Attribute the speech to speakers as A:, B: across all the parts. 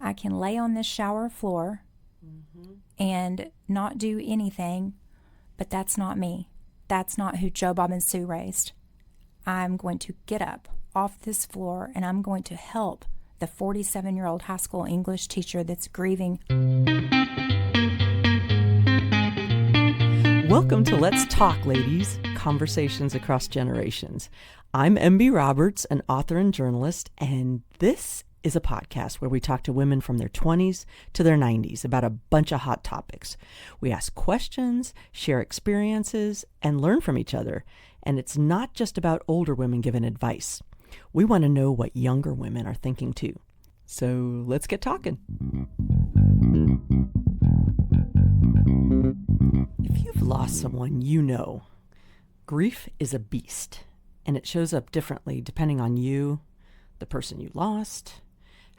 A: I can lay on this shower floor and not do anything, but that's not me. That's not who Joe, Bob, and Sue raised. I'm going to get up off this floor and I'm going to help the 47-year-old high school English teacher that's grieving.
B: Welcome to Let's Talk, ladies, Conversations Across Generations. I'm MB Roberts, an author and journalist, and this is a podcast where we talk to women from their 20s to their 90s about a bunch of hot topics. We ask questions, share experiences, and learn from each other. And it's not just about older women giving advice. We want to know what younger women are thinking too. So let's get talking. If you've lost someone you know, grief is a beast, and it shows up differently depending on you, the person you lost,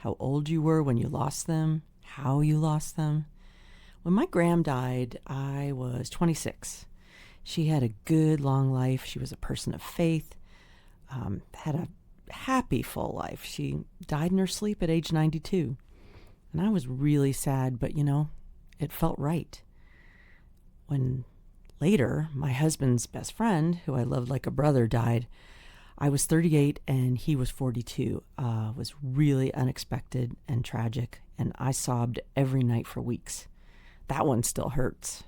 B: how old you were when you lost them, how you lost them. When my gram died, I was 26. She had a good, long life. She was a person of faith, had a happy, full life. She died in her sleep at age 92. And I was really sad, but, it felt right. When later, my husband's best friend, who I loved like a brother, died, I was 38 and he was 42. It was really unexpected and tragic, and I sobbed every night for weeks. That one still hurts.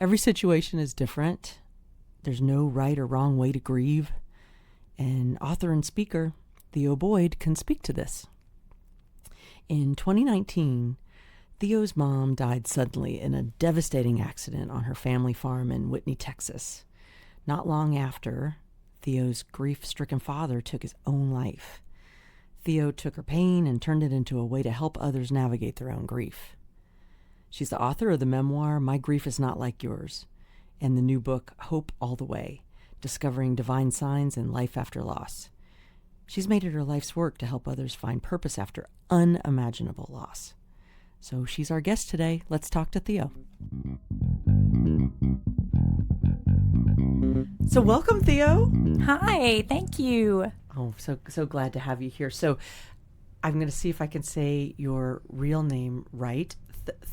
B: Every situation is different. There's no right or wrong way to grieve. And author and speaker Theo Boyd can speak to this. In 2019, Theo's mom died suddenly in a devastating accident on her family farm in Whitney, Texas. Not long after, Theo's grief-stricken father took his own life. Theo took her pain and turned it into a way to help others navigate their own grief. She's the author of the memoir, My Grief Is Not Like Yours, and the new book, Hope All the Way, Discovering Divine Signs in Life After Loss. She's made it her life's work to help others find purpose after unimaginable loss. So she's our guest today. Let's talk to Theo. So welcome, Theo.
A: Hi, thank you.
B: Oh, so glad to have you here. So I'm going to see if I can say your real name right.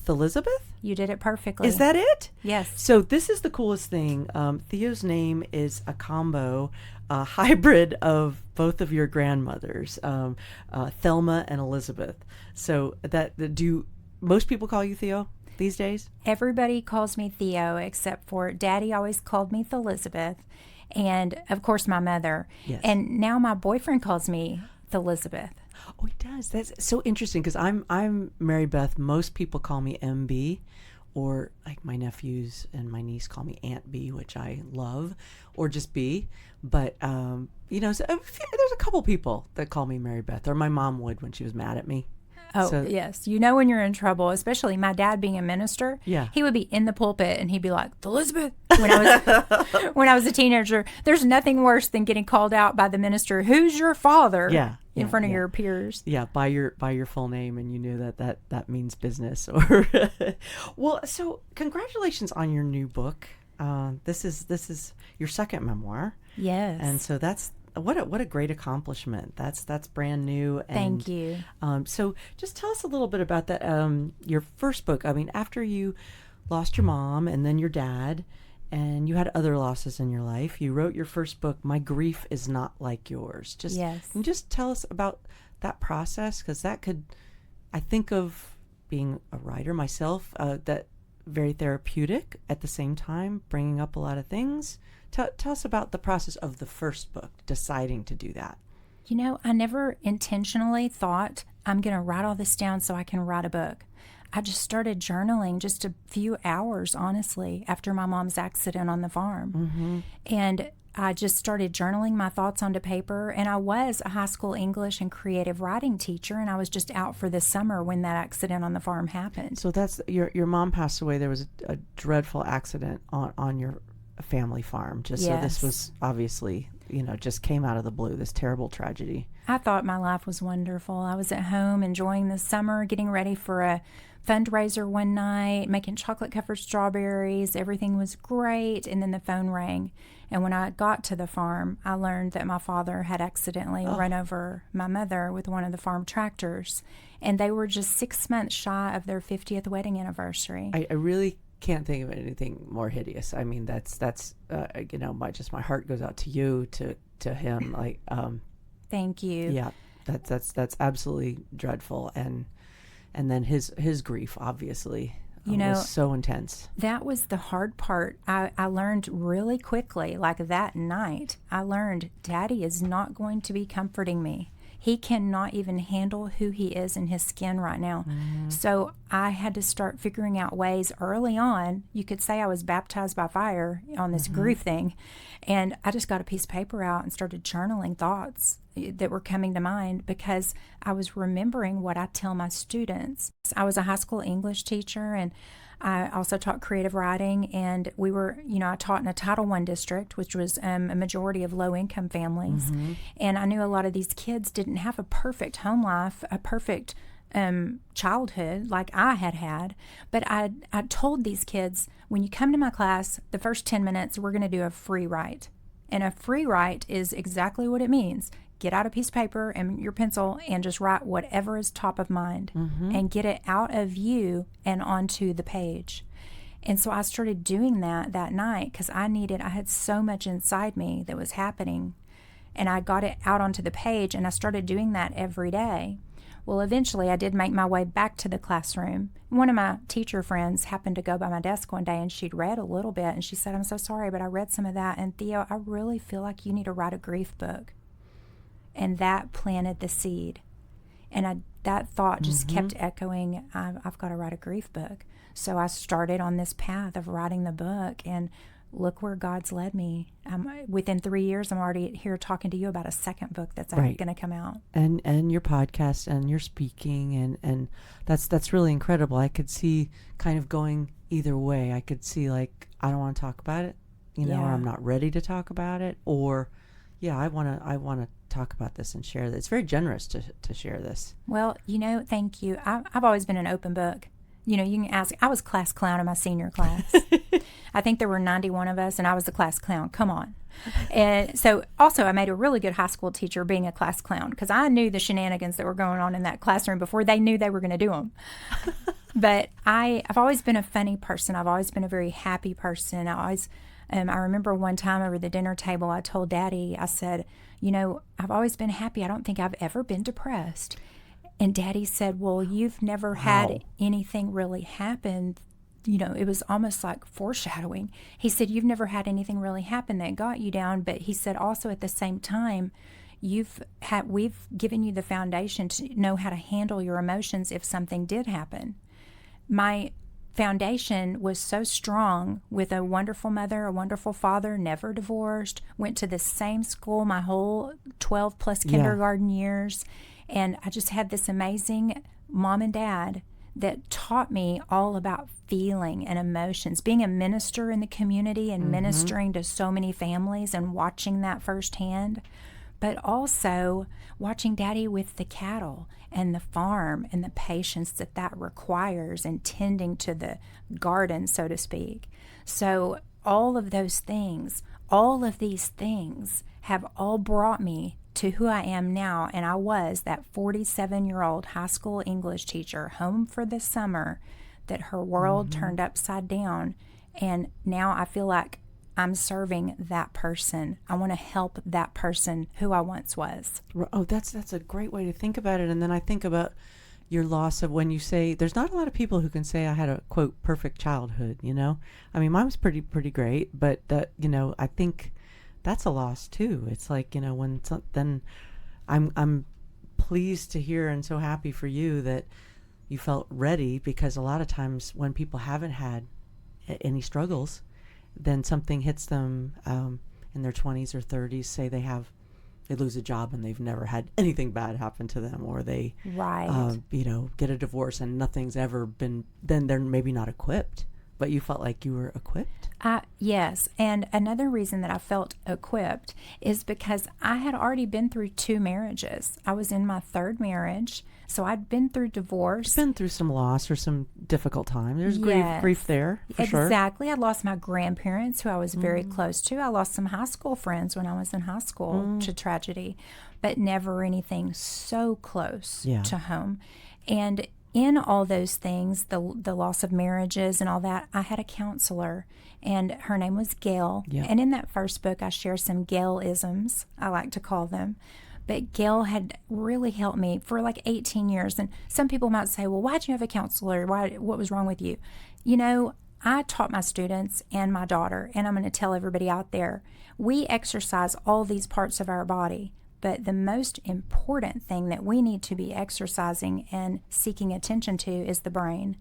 B: Elizabeth?
A: You did it perfectly.
B: Is that it?
A: Yes.
B: So this is the coolest thing. Theo's name is a combo, a hybrid of both of your grandmothers, Thelma and Elizabeth. So do most people call you Theo these days?
A: Everybody calls me Theo, except for Daddy always called me Elizabeth, and of course my mother.
B: Yes.
A: And now my boyfriend calls me Elizabeth.
B: Oh, he does. That's so interesting because I'm Mary Beth. Most people call me MB, or like my nephews and my niece call me Aunt B, which I love, or just B. But so there's a couple people that call me Mary Beth, or my mom would when she was mad at me.
A: Oh, yes. When you're in trouble, especially my dad being a minister.
B: Yeah.
A: He would be in the pulpit and he'd be like, Elizabeth, when I was a teenager. There's nothing worse than getting called out by the minister, who's your father?
B: Yeah.
A: In front of your peers.
B: Yeah, by your full name, and you knew that means business. Or well, so congratulations on your new book. This is your second memoir.
A: Yes.
B: And so that's what a great accomplishment. That's brand new. And,
A: thank you.
B: So just tell us a little bit about that. Your first book. I mean, after you lost your mom and then your dad, and you had other losses in your life, you wrote your first book, My Grief Is Not Like Yours.
A: Yes.
B: Can you just tell us about that process? Because that could, I think of being a writer myself, that very therapeutic at the same time, bringing up a lot of things. Tell us about the process of the first book, deciding to do that.
A: I never intentionally thought I'm going to write all this down so I can write a book. I just started journaling just a few hours, honestly, after my mom's accident on the farm. Mm-hmm. And I just started journaling my thoughts onto paper. And I was a high school English and creative writing teacher, and I was just out for the summer when that accident on the farm happened.
B: So that's your mom passed away. There was a dreadful accident on your family farm.
A: Yes.
B: So this was obviously, just came out of the blue, this terrible tragedy.
A: I thought my life was wonderful. I was at home enjoying the summer, getting ready for a fundraiser one night, making chocolate covered strawberries. Everything was great. And then the phone rang. And when I got to the farm, I learned that my father had accidentally run over my mother with one of the farm tractors. And they were just 6 months shy of their 50th wedding anniversary.
B: I really can't think of anything more hideous. I mean, that's my heart goes out to you, to him. Like,
A: Thank you.
B: Yeah, that's absolutely dreadful. And then his grief, obviously, was so intense.
A: That was the hard part. I learned really quickly, like that night, I learned Daddy is not going to be comforting me. He cannot even handle who he is in his skin right now. Mm-hmm. So I had to start figuring out ways early on. You could say I was baptized by fire on this grief thing. And I just got a piece of paper out and started journaling thoughts that were coming to mind because I was remembering what I tell my students. I was a high school English teacher, and I also taught creative writing, and we were, I taught in a Title I district, which was a majority of low-income families. Mm-hmm. And I knew a lot of these kids didn't have a perfect home life, a perfect childhood like I had. But I told these kids, when you come to my class, the first 10 minutes, we're going to do a free write. And a free write is exactly what it means. Get out a piece of paper and your pencil and just write whatever is top of mind and get it out of you and onto the page. And so I started doing that night because I had so much inside me that was happening. And I got it out onto the page, and I started doing that every day. Well, eventually I did make my way back to the classroom. One of my teacher friends happened to go by my desk one day, and she'd read a little bit, and she said, "I'm so sorry, but I read some of that. And Theo, I really feel like you need to write a grief book." And that planted the seed. And that thought just kept echoing, I've got to write a grief book. So I started on this path of writing the book, and look where God's led me. Within 3 years, I'm already here talking to you about a second book that's going to come out.
B: And your podcast and your speaking, and that's really incredible. I could see kind of going either way. I could see, like, I don't want to talk about it, or I'm not ready to talk about it, or I want to talk about this and share this. It's very generous to share this.
A: Well, thank you. I've always been an open book. You can ask. I was class clown in my senior class. I think there were 91 of us, and I was the class clown. Come on. And so also I made a really good high school teacher being a class clown because I knew the shenanigans that were going on in that classroom before they knew they were going to do them. But I've always been a funny person. I've always been a very happy person. I remember one time over the dinner table, I told Daddy, I said, I've always been happy. I don't think I've ever been depressed. And Daddy said, well, you've never had anything really happen. It was almost like foreshadowing. He said, you've never had anything really happen that got you down. But he said also at the same time, we've given you the foundation to know how to handle your emotions if something did happen. My foundation was so strong with a wonderful mother, a wonderful father, never divorced, went to the same school my whole 12 plus kindergarten years. And I just had this amazing mom and dad that taught me all about feeling and emotions, being a minister in the community and ministering to so many families and watching that firsthand, but also watching Daddy with the cattle and the farm and the patience that requires and tending to the garden, so to speak. So all of these things have all brought me to who I am now. And I was that 47-year-old high school English teacher home for the summer that her world turned upside down. And now I feel like I'm serving that person. I want to help that person who I once was.
B: Oh, that's a great way to think about it. And then I think about your loss of when you say, there's not a lot of people who can say I had a, quote, perfect childhood, I mean, mine was pretty great, but, I think that's a loss too. It's like, then I'm pleased to hear and so happy for you that you felt ready, because a lot of times when people haven't had any struggles, then something hits them in their 20s or 30s, say they lose a job and they've never had anything bad happen to them, or they get a divorce and nothing's ever been, then they're maybe not equipped but you felt like you were equipped?
A: Yes. And another reason that I felt equipped is because I had already been through 2 marriages. I was in my 3rd marriage. So I'd been through divorce.
B: Been through some loss or some difficult time. There's
A: Yes.
B: grief there, for sure.
A: Exactly. I lost my grandparents, who I was very close to. I lost some high school friends when I was in high school to tragedy, but never anything so close to home. And in all those things, the loss of marriages and all that, I had a counselor, and her name was Gail.
B: Yeah.
A: And in that first book, I share some Gail-isms, I like to call them. But Gail had really helped me for like 18 years. And some people might say, well, why'd you have a counselor? What was wrong with you? You know, I taught my students and my daughter, and I'm going to tell everybody out there, we exercise all these parts of our body. But the most important thing that we need to be exercising and seeking attention to is the brain.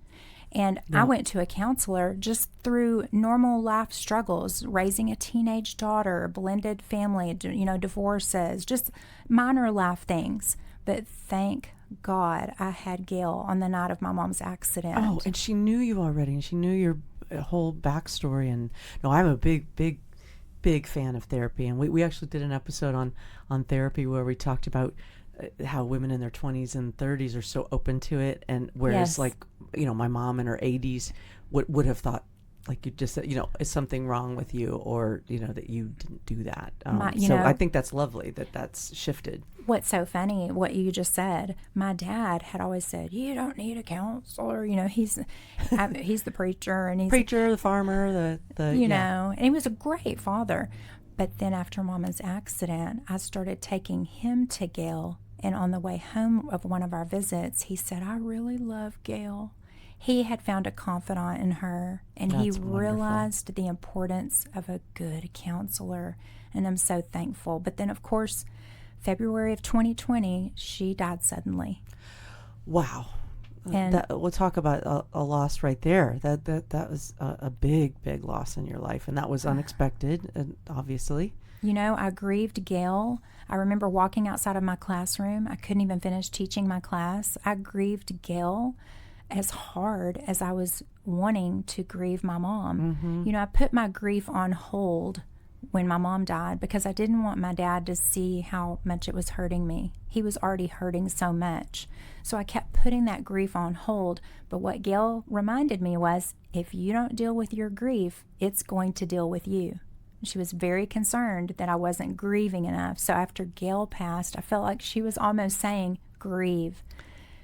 A: And I went to a counselor just through normal life struggles, raising a teenage daughter, blended family, divorces, just minor life things. But thank God I had Gail on the night of my mom's accident.
B: Oh, and she knew you already, and she knew your whole backstory. And no, I'm a big fan of therapy. And we actually did an episode on therapy where we talked about how women in their 20s and 30s are so open to it, and whereas like my mom in her 80s would have thought, like you just said, is something wrong with you, or that you didn't do that. So I think that's lovely that's shifted.
A: What's so funny, what you just said, my dad had always said, you don't need a counselor, he's the preacher, and he's
B: the farmer, the
A: and he was a great father. But then after Mama's accident, I started taking him to Gail. And on the way home of one of our visits, he said, I really love Gail. He had found a confidant in her, and
B: That's
A: he
B: wonderful.
A: realized the importance of a good counselor. And I'm so thankful. But then, of course, February of 2020, she died suddenly.
B: Wow.
A: And
B: we'll talk about a loss right there. That was a big loss in your life, and that was unexpected, obviously.
A: I grieved Gail. I remember walking outside of my classroom. I couldn't even finish teaching my class. I grieved Gail as hard as I was wanting to grieve my mom. I put my grief on hold when my mom died because I didn't want my dad to see how much it was hurting me. He was already hurting so much. So I kept putting that grief on hold. But what Gail reminded me was, if you don't deal with your grief, it's going to deal with you. She was very concerned that I wasn't grieving enough. So after Gail passed, I felt like she was almost saying, grieve.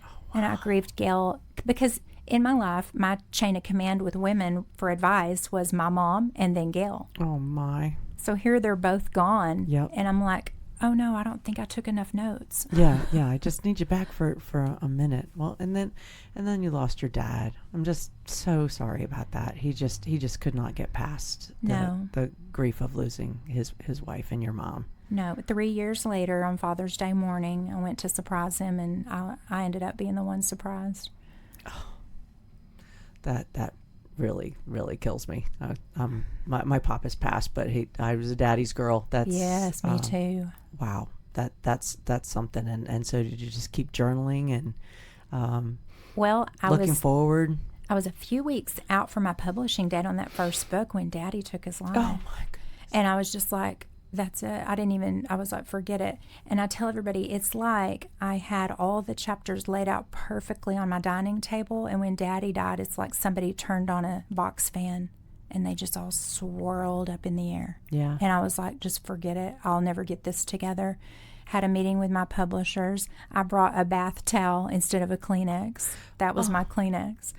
A: Oh, wow. And I grieved Gail because in my life, my chain of command with women for advice was my mom and then Gail.
B: Oh, my.
A: So here they're both gone.
B: Yep.
A: And I'm like, oh, no, I don't think I took enough notes.
B: Yeah, I just need you back for a minute. Well, and then you lost your dad. I'm just so sorry about that. He just could not get past the grief of losing his wife and your mom.
A: No, 3 years later, on Father's Day morning, I went to surprise him, and I ended up being the one surprised.
B: Oh, that really kills me. My pop has passed, but I was a daddy's girl.
A: Yes, me too.
B: Wow, that's something. And so did you just keep journaling and looking forward?
A: I was a few weeks out from my publishing date on that first book when Daddy took his life.
B: Oh my goodness!
A: And I was just like, that's it. I was like, forget it. And I tell everybody, it's like I had all the chapters laid out perfectly on my dining table. And when Daddy died, it's like somebody turned on a box fan and they just all swirled up in the air.
B: Yeah.
A: And I was like, just forget it. I'll never get this together. Had a meeting with my publishers. I brought a bath towel instead of a Kleenex. That was my Kleenex.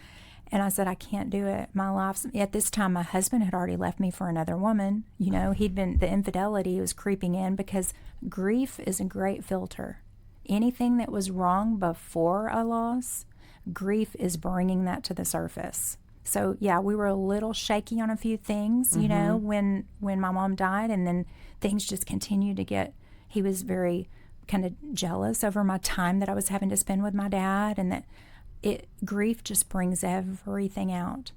A: And I said, I can't do it. My life's... At this time, my husband had already left me for another woman. The infidelity was creeping in because grief is a great filter. Anything that was wrong before a loss, grief is bringing that to the surface. So, yeah, we were a little shaky on a few things, when my mom died. And then things just continued to get... He was very kind of jealous over my time that I was having to spend with my dad, and that... grief just brings everything out.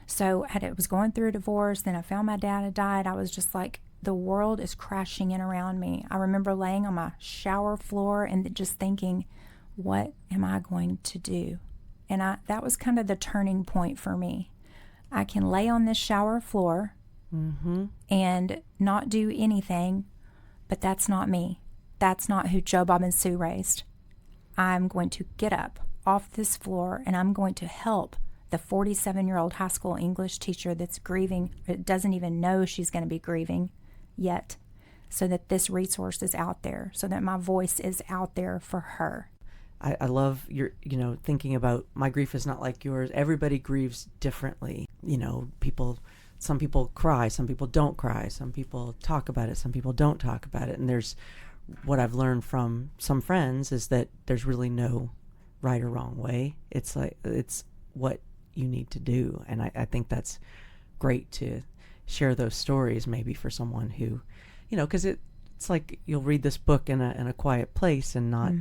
A: So I was going through a divorce, then I found my dad had died. I was just like, the world is crashing in around me. I remember laying on my shower floor and just thinking, what am I going to do? And that was kind of the turning point for me. I can lay on this shower floor and not do anything, but that's not me. That's not who Joe, Bob, and Sue raised. I'm going to get up off this floor and I'm going to help the 47-year-old high school English teacher that's grieving, doesn't even know she's going to be grieving yet, so that this resource is out there, so that my voice is out there for her.
B: I love your, thinking about my grief is not like yours. Everybody grieves differently. Some people cry, some people don't cry, some people talk about it, some people don't talk about it. And there's what I've learned from some friends is that there's really no right or wrong way. It's what you need to do. And I think that's great to share those stories maybe for someone who, because it's like you'll read this book in a quiet place and not,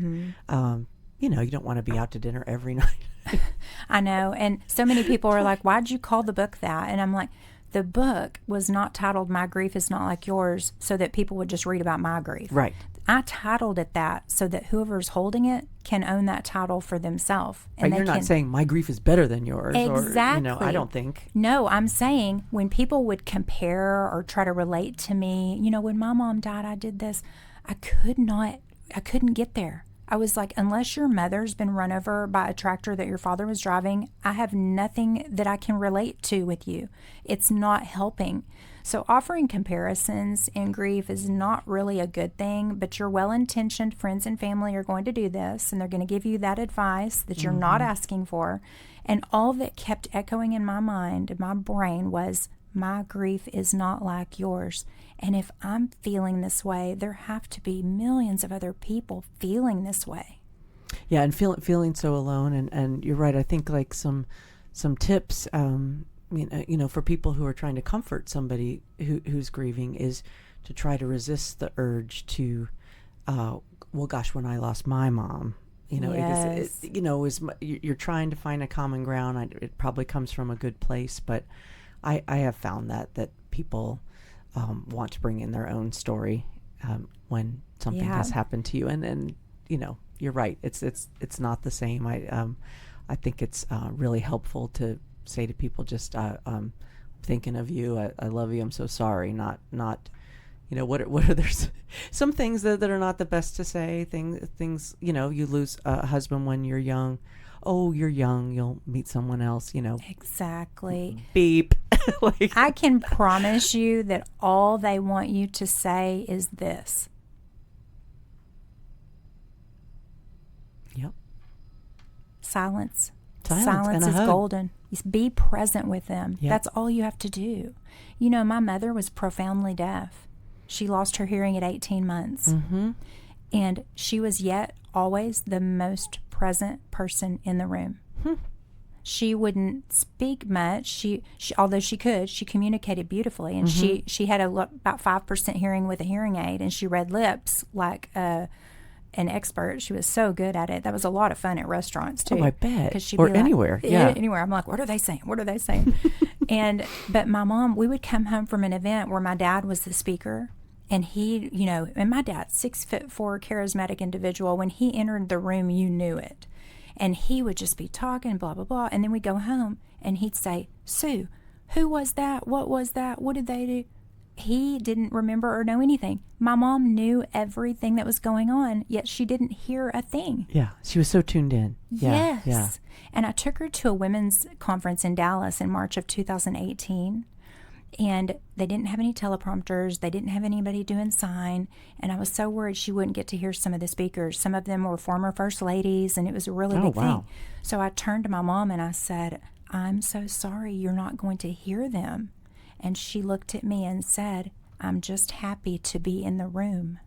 B: you don't want to be out to dinner every night.
A: I know. And so many people are like, why'd you call the book that? And I'm like, the book was not titled My Grief Is Not Like Yours so that people would just read about my grief.
B: Right.
A: I titled it that so that whoever's holding it can own that title for themselves.
B: And you're not saying my grief is better than yours.
A: Exactly.
B: Or, I don't think.
A: No, I'm saying when people would compare or try to relate to me, when my mom died, I did this. I couldn't get there. I was like, unless your mother's been run over by a tractor that your father was driving, I have nothing that I can relate to with you. It's not helping. So offering comparisons in grief is not really a good thing, but your well-intentioned friends and family are going to do this, and they're going to give you that advice that you're not asking for. And all that kept echoing in my mind, in my brain, was, my grief is not like yours. And if I'm feeling this way, there have to be millions of other people feeling this way.
B: Yeah, and feeling so alone. And you're right. I think like some tips, for people who are trying to comfort somebody who's grieving is to try to resist the urge to, when I lost my mom,
A: Yes.
B: you're trying to find a common ground. It probably comes from a good place, but I have found that people want to bring in their own story when something has happened to you, and you're right. It's not the same. I think it's really helpful to say to people, just I'm thinking of you. I love you. I'm so sorry. Not what are there some things that are not the best to say. Things you lose a husband when you're young. Oh, you're young, you'll meet someone else,
A: Exactly.
B: Beep.
A: I can promise you that all they want you to say is this.
B: Yep.
A: Silence.
B: Silence
A: is
B: hug.
A: golden. Be present with them.
B: Yep.
A: That's all you have to do. My mother was profoundly deaf. She lost her hearing at 18 months.
B: Mm-hmm.
A: And she was yet always the most present person in the room. She wouldn't speak much. She although she could, she communicated beautifully, and she had about 5% hearing with a hearing aid, and she read lips like an expert. She was so good at it. That was a lot of fun at restaurants too.
B: Oh, I bet.
A: 'Cause she'd
B: Or
A: be like,
B: anywhere. Yeah.
A: Anywhere. I'm like, what are they saying? What are they saying? But my mom, we would come home from an event where my dad was the speaker. And he, and my dad's 6'4", charismatic individual. When he entered the room, you knew it. And he would just be talking, blah, blah, blah. And then we'd go home and he'd say, Sue, who was that? What was that? What did they do? He didn't remember or know anything. My mom knew everything that was going on, yet she didn't hear a thing.
B: Yeah, she was so tuned in. Yeah,
A: yes.
B: Yeah.
A: And I took her to a women's conference in Dallas in March of 2018. And they didn't have any teleprompters. They didn't have anybody doing sign. And I was so worried she wouldn't get to hear some of the speakers. Some of them were former first ladies, and it was a really big thing. So I turned to my mom and I said, I'm so sorry you're not going to hear them. And she looked at me and said, I'm just happy to be in the room.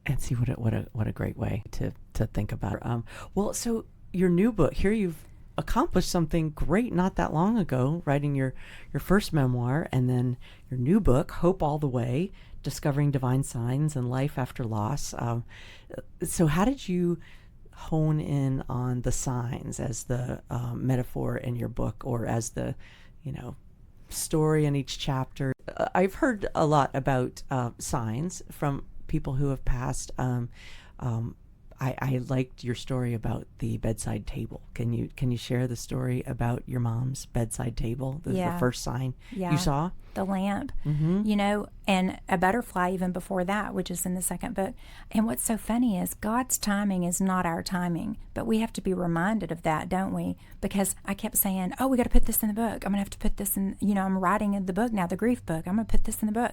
B: And see what a great way to think about it. Well, so your new book, here you've accomplished something great not that long ago, writing your first memoir, and then your new book, Hope All the Way, Discovering Divine Signs and Life After Loss. So how did you hone in on the signs as the metaphor in your book, or as the story in each chapter? I've heard a lot about signs from people who have passed. I liked your story about the bedside table. Can you share the story about your mom's bedside table? The first sign you saw?
A: The lamp, and a butterfly even before that, which is in the second book. And what's so funny is God's timing is not our timing, but we have to be reminded of that, don't we? Because I kept saying, oh, we got to put this in the book. I'm going to have to put this in, I'm writing in the book now, the grief book. I'm going to put this in the book.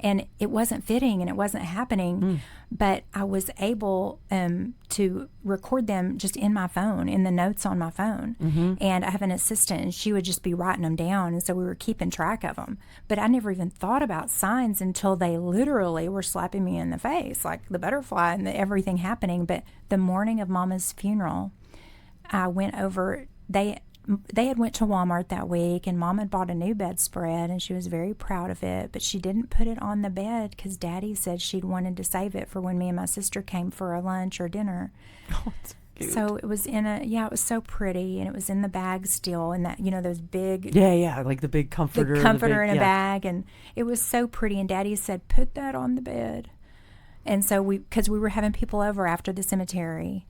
A: And it wasn't fitting and it wasn't happening, but I was able to record them just in my phone, in the notes on my phone. And I have an assistant, and she would just be writing them down, and so we were keeping track of them. But I never even thought about signs until they literally were slapping me in the face, like the butterfly and everything happening. But the morning of Mama's funeral, I went over, they had went to Walmart that week, and Mom had bought a new bedspread, and she was very proud of it, but she didn't put it on the bed because Daddy said she'd wanted to save it for when me and my sister came for a lunch or dinner.
B: Oh, it's cute.
A: So it was it was so pretty, and it was in the bag still, and that, those big...
B: Yeah, like the big comforter.
A: The comforter in a bag, and it was so pretty, and Daddy said, put that on the bed. And so because we were having people over after the cemetery,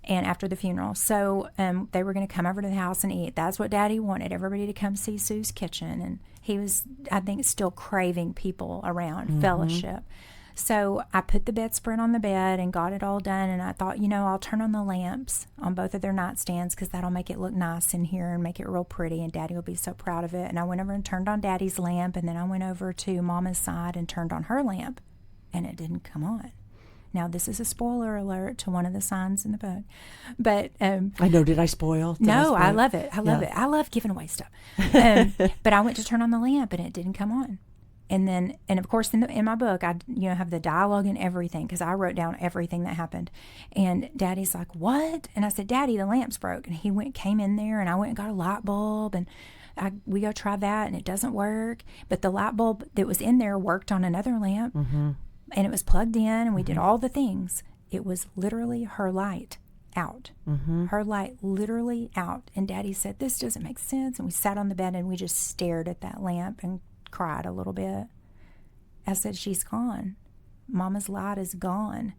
A: and after the funeral. So they were going to come over to the house and eat. That's what Daddy wanted, everybody to come see Sue's kitchen. And he was, I think, still craving people around, fellowship. So I put the bedspread on the bed and got it all done. And I thought, I'll turn on the lamps on both of their nightstands because that'll make it look nice in here and make it real pretty. And Daddy will be so proud of it. And I went over and turned on Daddy's lamp. And then I went over to Mama's side and turned on her lamp. And it didn't come on. Now, this is a spoiler alert to one of the signs in the book. But
B: I know, did I spoil?
A: I love it. I love it. I love giving away stuff. But I went to turn on the lamp, and it didn't come on. And of course, in my book, I have the dialogue and everything, because I wrote down everything that happened. And Daddy's like, what? And I said, Daddy, the lamp's broke. And he came in there, and I went and got a light bulb, and we go try that, and it doesn't work. But the light bulb that was in there worked on another lamp. And it was plugged in, and we did all the things. It was literally her light out. Her light literally out. And Daddy said, this doesn't make sense. And we sat on the bed, and we just stared at that lamp and cried a little bit. I said, she's gone. Mama's light is gone.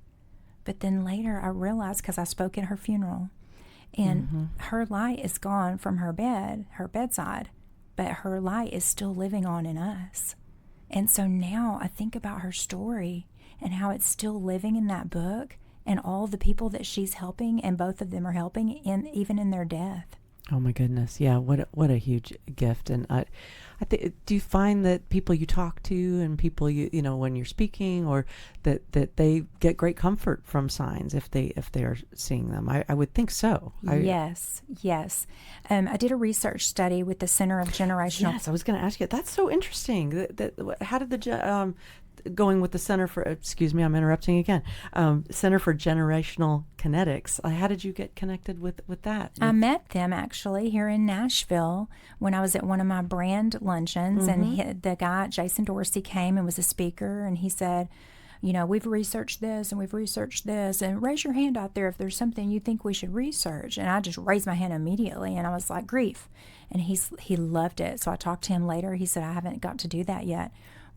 A: But then later I realized, because I spoke at her funeral, and her light is gone from her bedside, but her light is still living on in us. And so now I think about her story and how it's still living in that book, and all the people that she's helping, and both of them are helping even in their death.
B: Oh my goodness. Yeah. What a huge gift. And I think, do you find that people you talk to and people when you're speaking, or that they get great comfort from signs if they're seeing them? I would think so.
A: Yes. I did a research study with the Center of Generational.
B: Yes, I was going to ask you. That's so interesting. How did the going with the Center for, excuse me, I'm interrupting again, Center for Generational Kinetics. How did you get connected with that?
A: I met them actually here in Nashville when I was at one of my brand luncheons, and the guy, Jason Dorsey, came and was a speaker, and he said, we've researched this and we've researched this, and raise your hand out there if there's something you think we should research. And I just raised my hand immediately, and I was like, grief. And he loved it. So I talked to him later. He said, I haven't got to do that yet.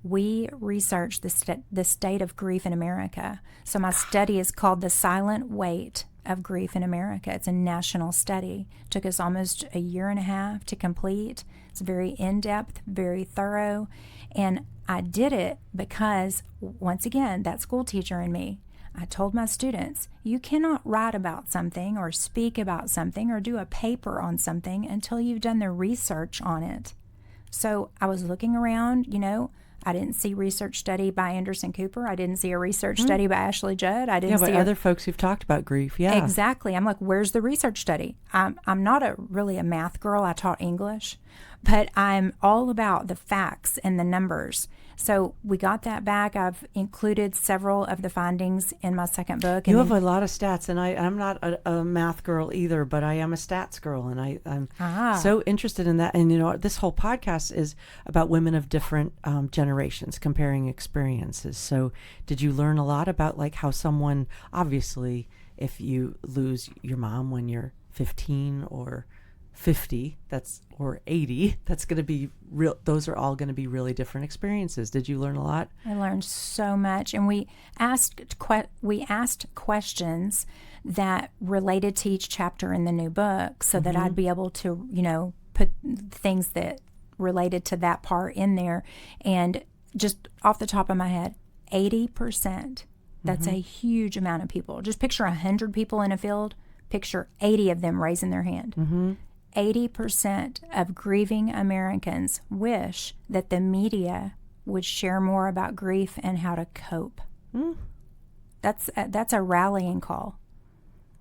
A: We researched the state of grief in America. So my study is called The Silent Weight of Grief in America. It's a national study. It took us almost a year and a half to complete. It's very in-depth, very thorough. And I did it because, once again, that school teacher in me, I told my students, you cannot write about something or speak about something or do a paper on something until you've done the research on it. So I was looking around, I didn't see research study by Anderson Cooper. I didn't see a research study by Ashley Judd. I didn't see
B: other folks who've talked about grief. Yeah,
A: exactly. I'm like, where's the research study? I'm not really a math girl. I taught English, but I'm all about the facts and the numbers. So we got that back. I've included several of the findings in my second book.
B: You have a lot of stats, and I'm not a math girl either, but I am a stats girl, and I'm so interested in that. And this whole podcast is about women of different generations comparing experiences. So did you learn a lot about how someone, obviously, if you lose your mom when you're 15 or 50, or 80, that's going to be real. Those are all going to be really different experiences. Did you learn a lot?
A: I learned so much, and we asked questions that related to each chapter in the new book, so that I'd be able to, put things that related to that part in there. And just off the top of my head, 80%. That's a huge amount of people. Just picture 100 people in a field. Picture 80 of them raising their hand. 80% of grieving Americans wish that the media would share more about grief and how to cope. That's a rallying call.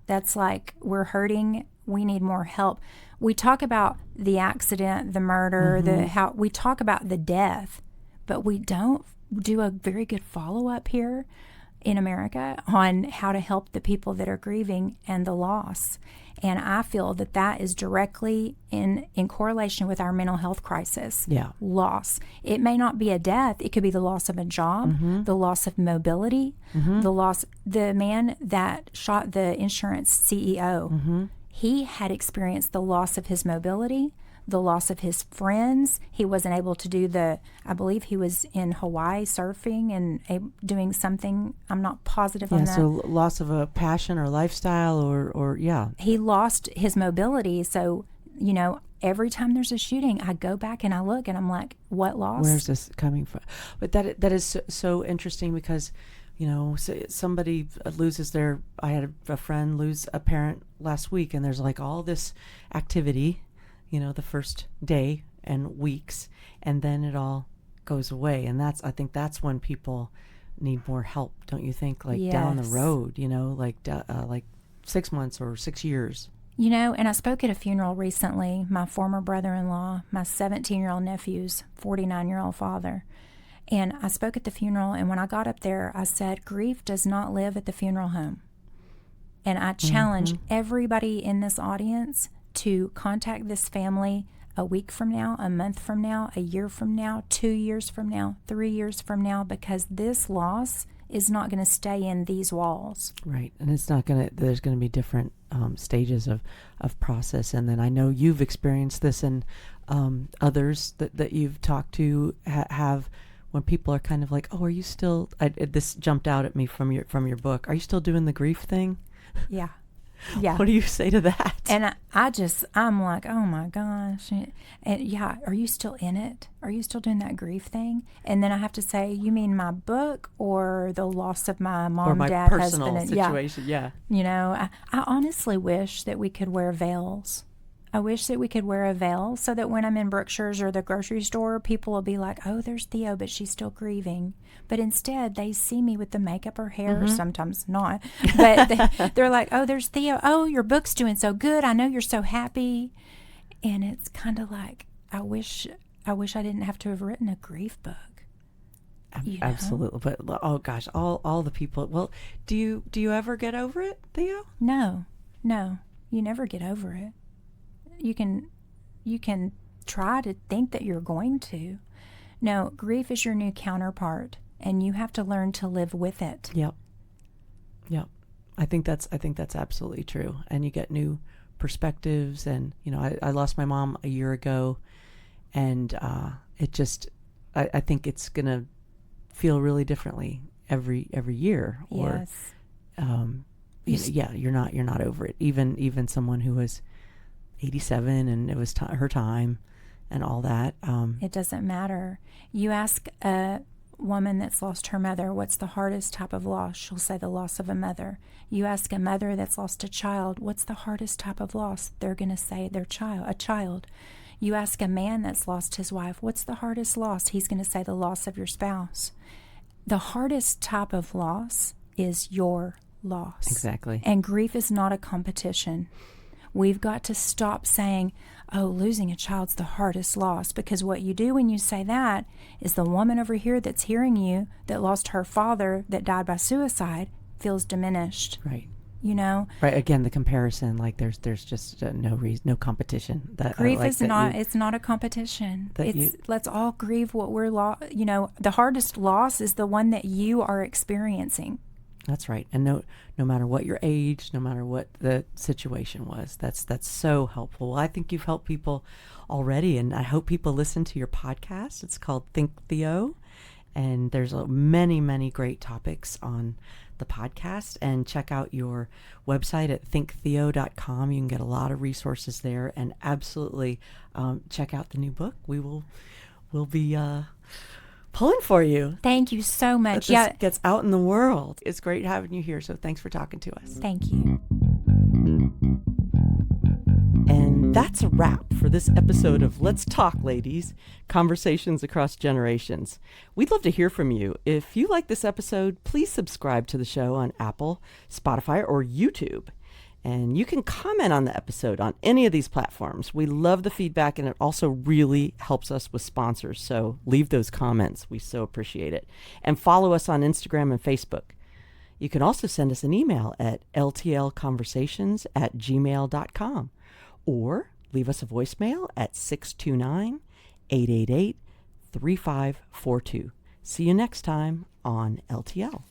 A: That's like, we're hurting, we need more help. We talk about the accident, the murder, we talk about the death, but we don't do a very good follow-up here in America on how to help the people that are grieving and the loss. And I feel that is directly in correlation with our mental health crisis.
B: Yeah.
A: Loss. It may not be a death. It could be the loss of a job, the loss of mobility, the man that shot the insurance CEO, he had experienced the loss of his mobility, the loss of his friends. He wasn't able to do I believe he was in Hawaii surfing and doing something. I'm not positive on that.
B: So loss of a passion or lifestyle or yeah.
A: He lost his mobility. So, every time there's a shooting, I go back and I look and I'm like, what loss?
B: Where's this coming from? But that is so interesting because, somebody loses I had a friend lose a parent last week, and there's like all this activity, the first day and weeks, and then it all goes away. And I think that's when people need more help, don't you think? Like down the road, like 6 months or 6 years.
A: And I spoke at a funeral recently, my former brother-in-law, my 17-year-old nephew's 49-year-old father. And I spoke at the funeral, and when I got up there, I said, grief does not live at the funeral home. And I challenge everybody in this audience to contact this family a week from now, a month from now, a year from now, 2 years from now, 3 years from now, because this loss is not going to stay in these walls.
B: Right. And it's not going to, there's going to be different stages of process. And then I know you've experienced this, and others that you've talked to have, when people are kind of like, oh, are you still, this jumped out at me from your book. Are you still doing the grief thing?
A: Yeah. Yeah.
B: What do you say to that?
A: And I'm like, oh my gosh. And yeah, are you still in it? Are you still doing that grief thing? And then I have to say, you mean my book or the loss of my mom,
B: or my
A: dad,
B: personal
A: husband?
B: Situation, yeah.
A: I honestly wish that we could wear veils. I wish that we could wear a veil so that when I'm in Brookshire's or the grocery store, people will be like, oh, there's Theo, but she's still grieving. But instead, they see me with the makeup or hair, sometimes not. But they're like, oh, there's Theo. Oh, your book's doing so good. I know you're so happy. And it's kind of like, I wish I didn't have to have written a grief book.
B: Absolutely. But, oh, gosh, all the people. Well, do you ever get over it, Theo?
A: No, you never get over it. You can try to think that you're going to. No, grief is your new counterpart, and you have to learn to live with it.
B: Yep. I think that's absolutely true. And you get new perspectives. And I lost my mom a year ago, and it just I think it's gonna feel really differently every year. Or
A: yes.
B: you're not over it. Even someone who was 87 and it was her time and all that.
A: It doesn't matter. You ask a woman that's lost her mother, what's the hardest type of loss? She'll say the loss of a mother. You ask a mother that's lost a child, what's the hardest type of loss? They're going to say a child. You ask a man that's lost his wife, what's the hardest loss? He's going to say the loss of your spouse. The hardest type of loss is your loss.
B: Exactly.
A: And grief is not a competition. We've got to stop saying, oh, losing a child's the hardest loss, because what you do when you say that is the woman over here that's hearing you that lost her father that died by suicide feels diminished.
B: Right. Right. Again, the comparison, like there's just no reason, no competition. That
A: grief is not. It's not a competition. Let's all grieve what we're the hardest loss is the one that you are experiencing.
B: That's right. And no matter what your age, no matter what the situation was, that's so helpful. Well, I think you've helped people already, and I hope people listen to your podcast. It's called Think Theo, and there's many, many great topics on the podcast. And check out your website at thinktheo.com. You can get a lot of resources there, and absolutely check out the new book. We'll be pulling for you.
A: Thank you so much.
B: That this gets out in the world. It's great having you here. So thanks for talking to us.
A: Thank you.
B: And that's a wrap for this episode of Let's Talk, Ladies, Conversations Across Generations. We'd love to hear from you. If you like this episode, please subscribe to the show on Apple, Spotify, or YouTube. And you can comment on the episode on any of these platforms. We love the feedback, and it also really helps us with sponsors. So leave those comments. We so appreciate it. And follow us on Instagram and Facebook. You can also send us an email at ltlconversations@gmail.com or leave us a voicemail at 629-888-3542. See you next time on LTL.